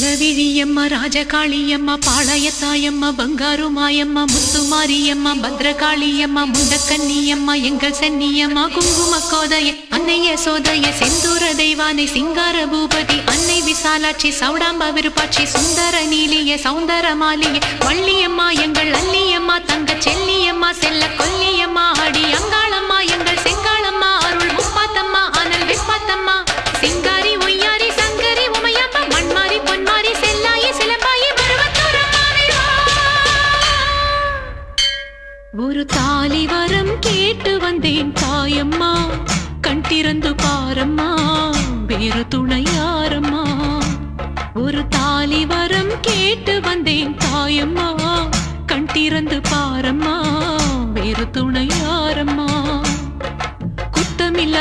பலவிழியம்மா ராஜகாளியம்மா பாளையத்தாயம்மா பங்காரு மாயம்மா முத்துமாரியம்மா பத்ரகாளியம்மா முண்டக்கன்னியம்மா எங்கள் சென்னியம்மா குங்கும கோதைய அன்னைய சோதைய செந்தூர தெய்வானை சிங்கார பூபதி அன்னை விசாலாட்சி சௌடாம்பா விருப்பாட்சி சுந்தர நீலிய சௌந்தர மாலிய வள்ளியம்மா எங்கள் அல்லியம்மா தங்க செல்லியம்மா செல்ல கொல்லியம்மா அடி அங்காளம்மா எங்கள் செங்காளம்மா அருள் முப்பாத்தம்மா அனல் விப்பாத்தம்மா சிங்காரி ஒய்யாரி சங்கரி உமையம்மா மண்மாரி பொன்மாரி செல்லாயி சிலம்பாயி ஒரு தாலி வரம் கேட்டு வந்தேன் தாயம்மா கண் திறந்து பாரம்மா வேறு துணையாரம்மா ஒரு தாலி வரம் கேட்டு வந்தேன் தாயம்மா கண் திறந்து பாரம்மா வேறு துணையாரம்மா